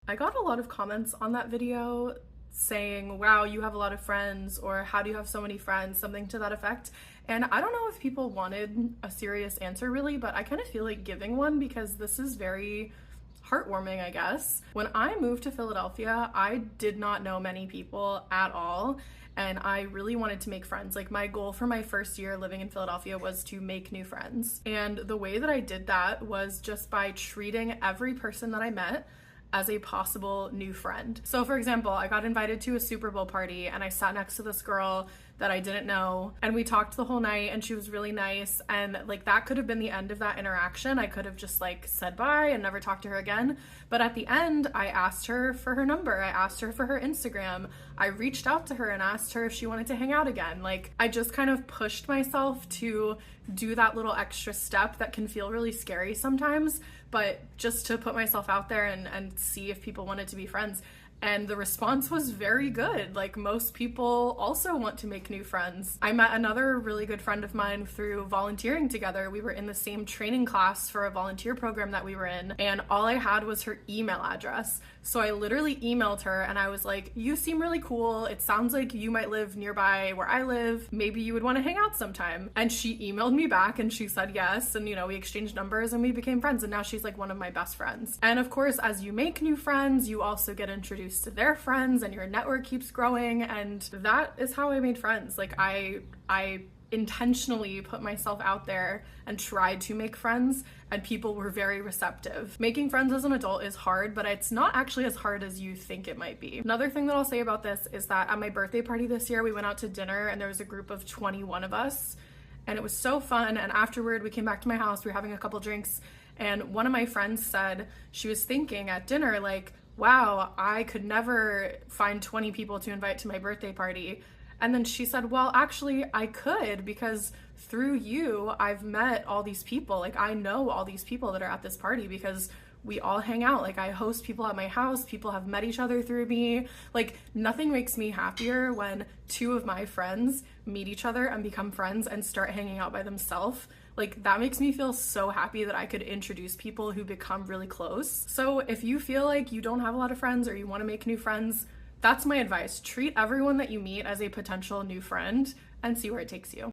I got a lot of comments on that video saying, wow, you have a lot of friends, or how do you have so many friends, something to that effect. And I don't know if people wanted a serious answer really, but I kind of feel like giving one because this is very heartwarming, I guess. When I moved to Philadelphia, I did not know many people at all, and I really wanted to make friends. Like, my goal for my first year living in Philadelphia was to make new friends. And the way that I did that was just by treating every person that I met as a possible new friend. So for example, I got invited to a Super Bowl party and I sat next to this girl that I didn't know, and we talked the whole night and she was really nice, and like that could have been the end of that interaction. I could have just like said bye and never talked to her again. But at the end, I asked her for her number. I asked her for her Instagram. I reached out to her and asked her if she wanted to hang out again. Like, I just kind of pushed myself to do that little extra step that can feel really scary sometimes, but just to put myself out there and see if people wanted to be friends. And the response was very good. Like, most people also want to make new friends. I met another really good friend of mine through volunteering together. We were in the same training class for a volunteer program that we were in, and all I had was her email address. So I literally emailed her and I was like, you seem really cool. It sounds like you might live nearby where I live. Maybe you would want to hang out sometime. And she emailed me back and she said yes. And, you know, we exchanged numbers and we became friends. And now she's like one of my best friends. And of course, as you make new friends, you also get introduced to their friends and your network keeps growing. And that is how I made friends. Like, I intentionally put myself out there and tried to make friends, and people were very receptive. Making friends as an adult is hard, but it's not actually as hard as you think it might be. Another thing that I'll say about this is that at my birthday party this year, we went out to dinner and there was a group of 21 of us, and it was so fun. And afterward, we came back to my house, we were having a couple drinks, and one of my friends said she was thinking at dinner, like, wow, I could never find 20 people to invite to my birthday party. And then she said, well, actually I could, because through you, I've met all these people. Like, I know all these people that are at this party because we all hang out. Like, I host people at my house. People have met each other through me. Like, nothing makes me happier when two of my friends meet each other and become friends and start hanging out by themselves. Like, that makes me feel so happy that I could introduce people who become really close. So if you feel like you don't have a lot of friends or you want to make new friends, that's my advice. Treat everyone that you meet as a potential new friend and see where it takes you.